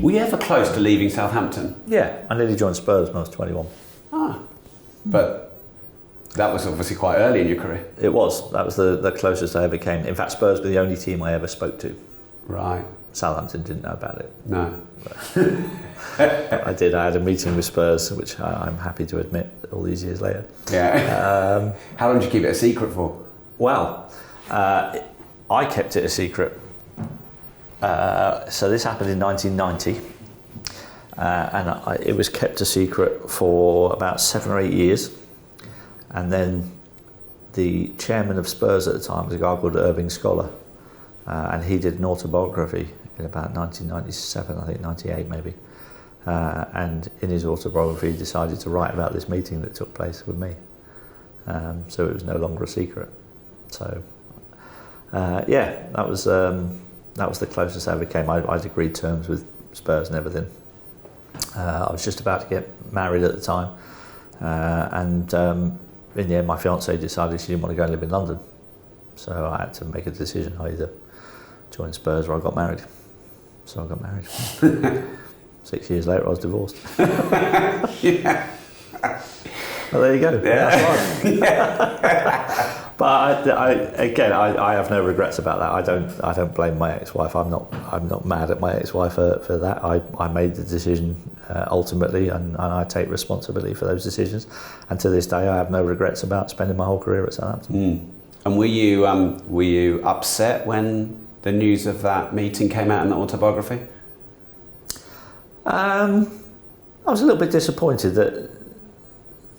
Were you ever close to leaving Southampton? Yeah, I nearly joined Spurs when I was 21. But that was obviously quite early in your career. It was. That was the closest I ever came. In fact, Spurs were the only team I ever spoke to. Right. Southampton didn't know about it. No. I did. I had a meeting with Spurs, which I'm happy to admit all these years later. Yeah. How long did you keep it a secret for? Well, I kept it a secret. So this happened in 1990, and it was kept a secret for about 7 or 8 years. And then the chairman of Spurs at the time was a guy called Irving Scholar, and he did an autobiography in about 1997, I think 98 maybe. And in his autobiography, he decided to write about this meeting that took place with me. So it was no longer a secret. So that was the closest I ever came. I'd agreed terms with Spurs and everything. I was just about to get married at the time, and in the end, my fiancée decided she didn't want to go and live in London. So I had to make a decision. I either joined Spurs or I got married. So I got married. 6 years later, I was divorced. Yeah. Well, there you go. Yeah. That's fine. Yeah. But I have no regrets about that. I don't blame my ex-wife. I'm not mad at my ex-wife for that. I made the decision ultimately, and I take responsibility for those decisions. And to this day, I have no regrets about spending my whole career at Southampton. And were you upset when the news of that meeting came out in the autobiography? I was a little bit disappointed that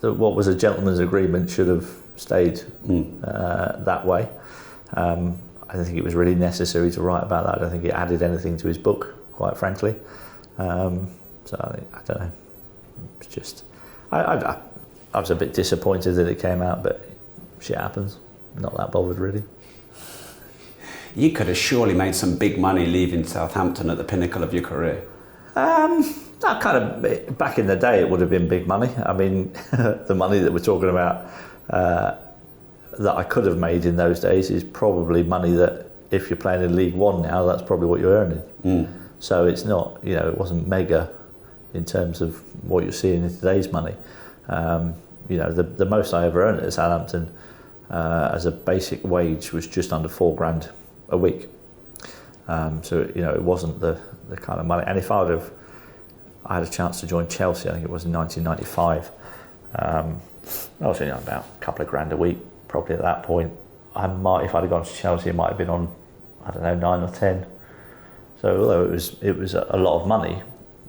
what was a gentleman's agreement should have stayed that way. I don't think it was really necessary to write about that. I don't think it added anything to his book, quite frankly. So I don't know. It's just I was a bit disappointed that it came out, but shit happens. Not that bothered really. You could have surely made some big money leaving Southampton at the pinnacle of your career. That kind of, back in the day, it would have been big money. I mean, the money that we're talking about that I could have made in those days is probably money that, if you're playing in League One now, that's probably what you're earning. So it's not, it wasn't mega in terms of what you're seeing in today's money. The most I ever earned at Southampton as a basic wage was just under $4,000 a week. So it wasn't the kind of money. And if I had a chance to join Chelsea, I think it was in 1995. I was about a couple of grand a week, probably at that point. If I'd have gone to Chelsea, it might have been on, I don't know, 9 or 10. So although it was a lot of money,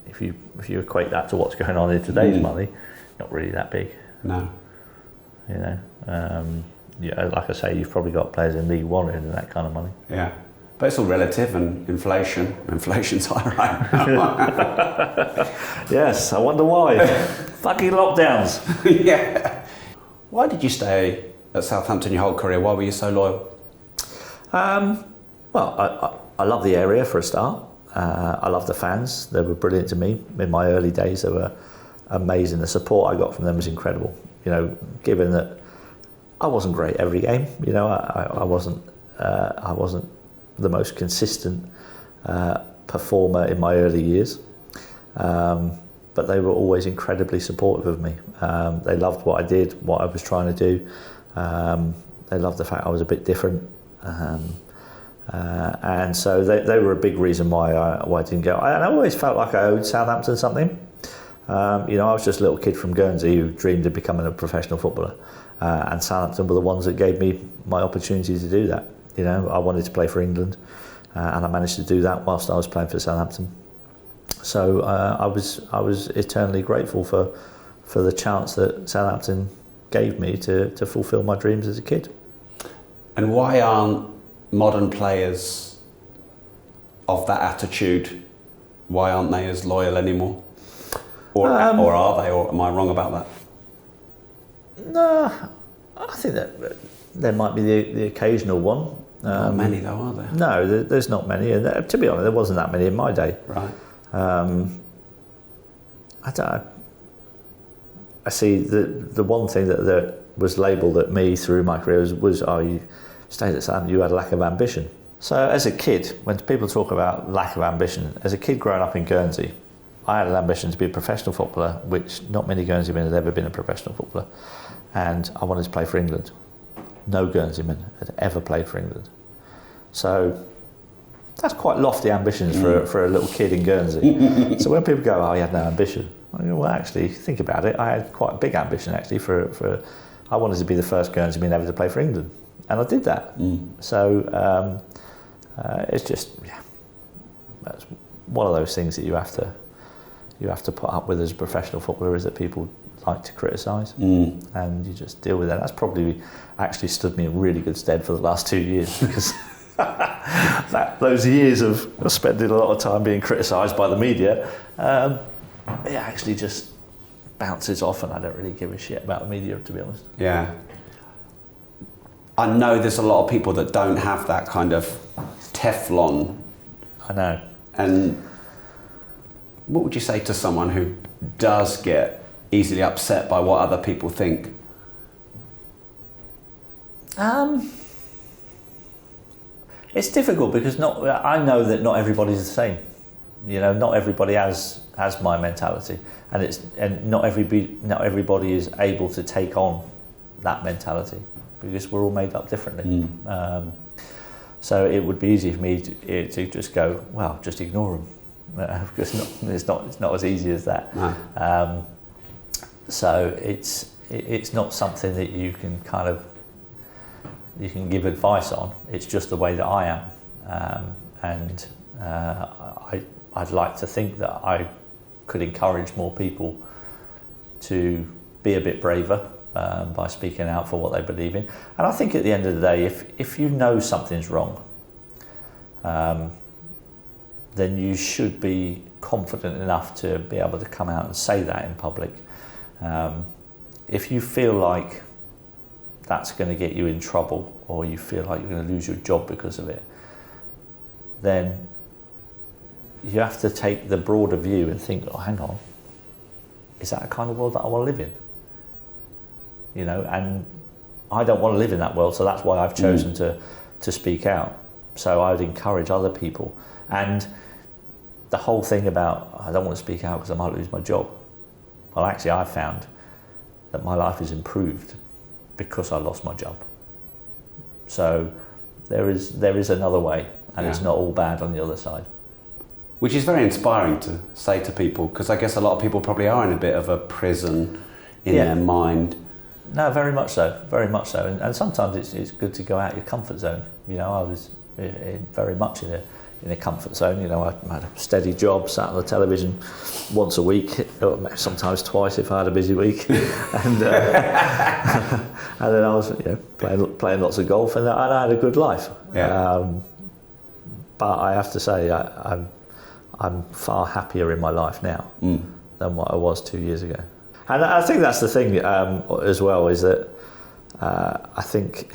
if you equate that to what's going on in today's money, not really that big. No. Like I say, you've probably got players in League One earning that kind of money. Yeah. But it's all relative, and inflation's high right now. Yes, I wonder why. Fucking lockdowns. Yeah. Why did you stay at Southampton your whole career? Why were you so loyal? Well, I love the area for a start. I love the fans. They were brilliant to me in my early days. They were amazing. The support I got from them was incredible. Given that I wasn't great every game. I wasn't the most consistent performer in my early years, but they were always incredibly supportive of me. They loved what I did, what I was trying to do. They loved the fact I was a bit different, and so they were a big reason why I didn't go. And I always felt like I owed Southampton something. I was just a little kid from Guernsey who dreamed of becoming a professional footballer, and Southampton were the ones that gave me my opportunity to do that. I wanted to play for England, and I managed to do that whilst I was playing for Southampton. So I was eternally grateful for the chance that Southampton gave me to fulfil my dreams as a kid. And why aren't modern players of that attitude? Why aren't they as loyal anymore? Or are they? Or am I wrong about that? No, I think that there might be the occasional one. Not many though, are there? No, there's not many. And to be honest, there wasn't that many in my day. Right. I see the one thing that was labelled at me through my career was you stayed at Southampton, you had a lack of ambition. So as a kid, when people talk about lack of ambition, as a kid growing up in Guernsey, I had an ambition to be a professional footballer, which not many Guernseymen had ever been a professional footballer. And I wanted to play for England. No Guernseyman had ever played for England. So that's quite lofty ambitions for a little kid in Guernsey. So when people go, oh, you had no ambition. I go, well, actually, think about it. I had quite a big ambition, actually, I wanted to be the first Guernseyman ever to play for England. And I did that. So it's just, that's one of those things that you have to put up with as a professional footballer, is that people like to criticise, and you just deal with that. That's probably actually stood me in really good stead for the last 2 years, because those years of spending a lot of time being criticised by the media, it actually just bounces off, and I don't really give a shit about the media, to be honest. Yeah. I know there's a lot of people that don't have that kind of Teflon. I know. And what would you say to someone who does get easily upset by what other people think? It's difficult, because I know that not everybody's the same. You know, not everybody has my mentality, and not everybody is able to take on that mentality, because we're all made up differently. So it would be easy for me to just go, well, just ignore them, because it's not as easy as that. No. So it's not something that you can give advice on. It's just the way that I am, and I'd like to think that I could encourage more people to be a bit braver by speaking out for what they believe in. And I think at the end of the day, if you know something's wrong, then you should be confident enough to be able to come out and say that in public. If you feel like that's going to get you in trouble, or you feel like you're going to lose your job because of it, then you have to take the broader view and think, oh, hang on, is that a kind of world that I want to live in? You know, and I don't want to live in that world, so that's why I've chosen to speak out. So I would encourage other people. And the whole thing about, I don't want to speak out because I might lose my job. Well, actually, I've found that my life has improved because I lost my job. So there is another way, and it's not all bad on the other side. Which is very inspiring to say to people, because I guess a lot of people probably are in a bit of a prison in their mind. No, very much so, very much so. And sometimes it's good to go out your comfort zone. You know, I was very much in a comfort zone. You know, I had a steady job, sat on the television once a week, sometimes twice if I had a busy week, and then I was playing lots of golf, and I had a good life. Yeah. But I have to say, I'm far happier in my life now than what I was 2 years ago. And I think that's the thing as well, is that I think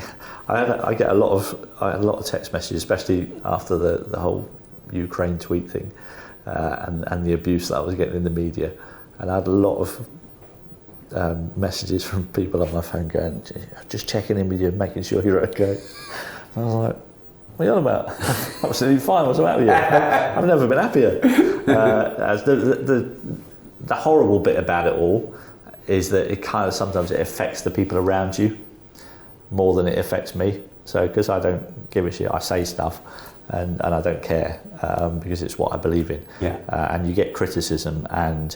I get a lot of text messages, especially after the whole Ukraine tweet thing, and the abuse that I was getting in the media, and I had a lot of messages from people on my phone going, just checking in with you, making sure you're okay. And I was like, what are you on about? I'm absolutely fine, what's the matter with you? I've never been happier. The horrible bit about it all is that it kind of sometimes it affects the people around you more than it affects me. So because I don't give a shit, I say stuff and I don't care because it's what I believe in. Yeah. And you get criticism, and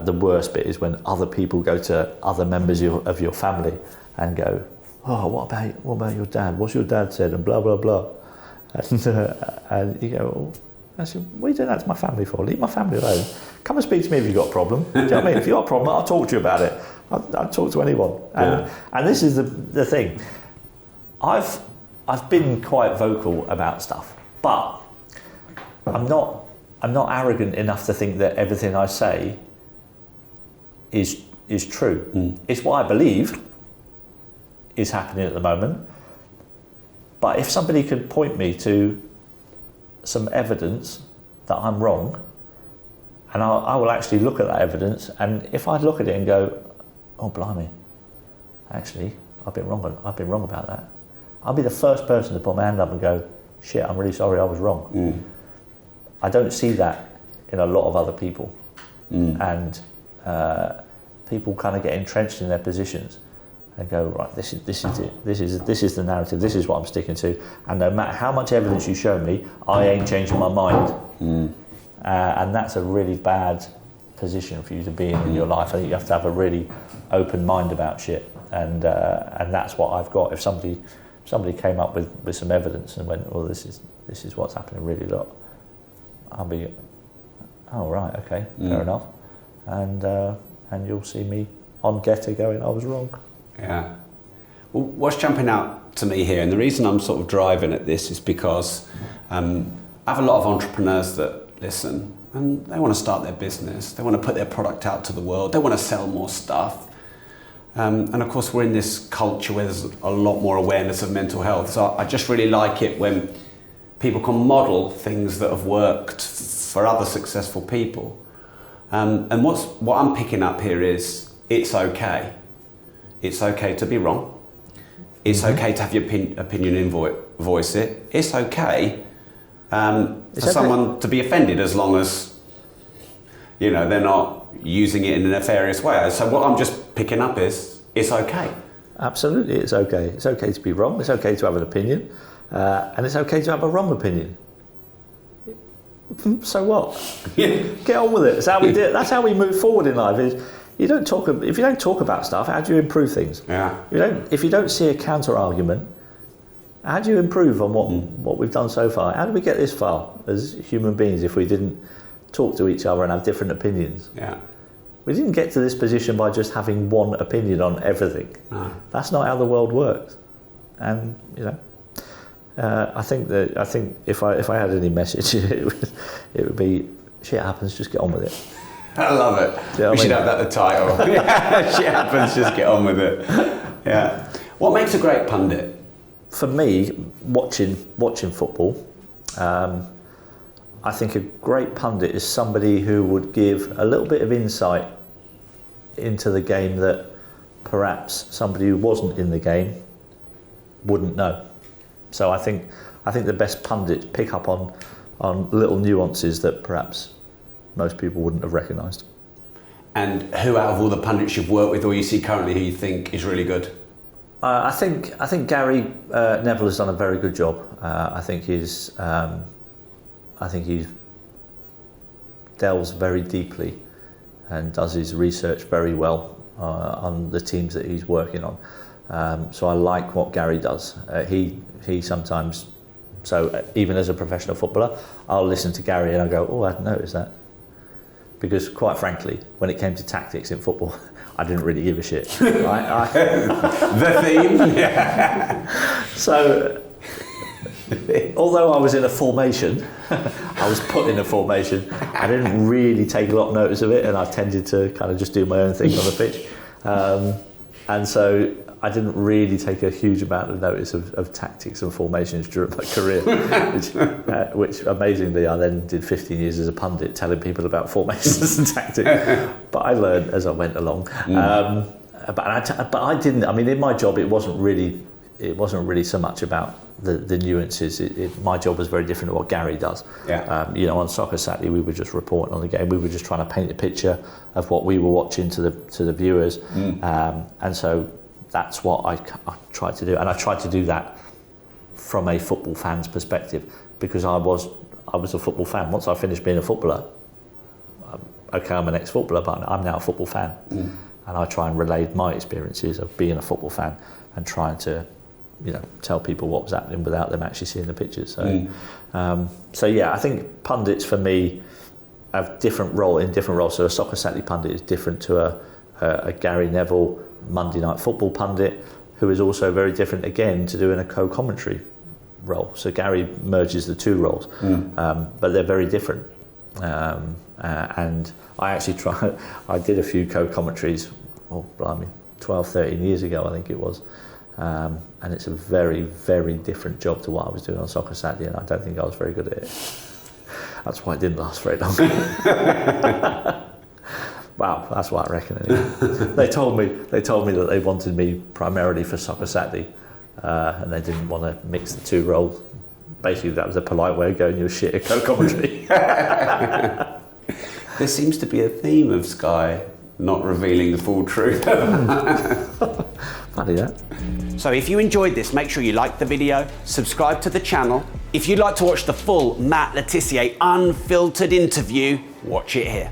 the worst bit is when other people go to other members of your family and go, oh, what about your dad? What's your dad said? And blah, blah, blah. And you go, oh, actually, what are you doing that to my family for? Leave my family alone. Come and speak to me if you've got a problem. Do you know what I mean? If you've got a problem, I'll talk to you about it. I'll talk to anyone. And this is the thing. I've been quite vocal about stuff, but I'm not arrogant enough to think that everything I say is true. It's what I believe is happening at the moment. But if somebody could point me to some evidence that I'm wrong, and I will actually look at that evidence, and if I look at it and go, oh blimey, actually I've been wrong about that, I'll be the first person to put my hand up and go, shit, I'm really sorry, I was wrong. I don't see that in a lot of other people. And people kind of get entrenched in their positions and go, right, this is it, this is the narrative, this is what I'm sticking to, and no matter how much evidence you show me, I ain't changing my mind. And that's a really bad position for you to be in your life. I think you have to have a really open mind about shit, and that's what I've got. If somebody came up with some evidence and went, well, this is what's happening really, look, I'll be, oh right, okay, fair enough, and you'll see me on Getter going, I was wrong. Yeah. Well, what's jumping out to me here, and the reason I'm sort of driving at this is because I have a lot of entrepreneurs that listen, and they want to start their business, they want to put their product out to the world, they want to sell more stuff. And of course we're in this culture where there's a lot more awareness of mental health. So I just really like it when people can model things that have worked for other successful people. And what I'm picking up here is it's okay. It's okay to be wrong. It's okay to have your opinion and voice it. It's okay for someone to be offended as long as, you know, they're not using it in a nefarious way. So what I'm just picking up is it's okay. Absolutely, it's okay. It's okay to be wrong. It's okay to have an opinion, and it's okay to have a wrong opinion. So what? Get on with it. That's how we do it. That's how we move forward in life. Is if you don't talk about stuff, how do you improve things? Yeah. If you don't see a counter argument, how do you improve on what we've done so far? How did we get this far as human beings if we didn't talk to each other and have different opinions? Yeah. We didn't get to this position by just having one opinion on everything. No. That's not how the world works. And you know, I think if I had any message, it would be shit happens, just get on with it. I love it. You know we should have that the title. Shit happens, just get on with it. Yeah. What makes a great pundit? For me, watching football, I think a great pundit is somebody who would give a little bit of insight into the game that perhaps somebody who wasn't in the game wouldn't know. So I think the best pundits pick up on little nuances that perhaps most people wouldn't have recognised. And who out of all the pundits you've worked with or you see currently who you think is really good? I think Gary Neville has done a very good job. I think he's delves very deeply and does his research very well on the teams that he's working on. So I like what Gary does. He sometimes, so even as a professional footballer, I'll listen to Gary and I go, oh, I hadn't noticed that. Because quite frankly, when it came to tactics in football, I didn't really give a shit. The theme? Yeah. So, although I was in a formation, I was put in a formation, I didn't really take a lot of notice of it, and I tended to kind of just do my own thing on the pitch. And so I didn't really take a huge amount of notice of tactics and formations during my career, which amazingly I then did 15 years as a pundit telling people about formations and tactics. But I learned as I went along. But I didn't. I mean, in my job, it wasn't really so much about the nuances. My job was very different to what Gary does. Yeah. On Soccer Saturday, we were just reporting on the game. We were just trying to paint a picture of what we were watching to the viewers, and so that's what I tried to do. And I tried to do that from a football fan's perspective, because I was a football fan. Once I finished being a footballer, okay, I'm an ex-footballer, but I'm now a football fan, and I try and relay my experiences of being a football fan and trying to, tell people what was happening without them actually seeing the pictures. So, I think pundits for me have different roles. So a Soccer Saturday pundit is different to a Gary Neville Monday Night Football pundit, who is also very different again to doing a co-commentary role. So Gary merges the two roles, but they're very different. And I actually I did a few co-commentaries, 12, 13 years ago, I think it was. And it's a very, very different job to what I was doing on Soccer Saturday, and I don't think I was very good at it. That's why it didn't last very long. Wow, that's what I reckon. Anyway. They told me that they wanted me primarily for Soccer Saturday, and they didn't want to mix the two roles. basically that was a polite way of going, you're shit at co-commentary. There seems to be a theme of Sky not revealing the full truth. Funny that. So if you enjoyed this, make sure you like the video, subscribe to the channel. If you'd like to watch the full Matt Le Tissier unfiltered interview, watch it here.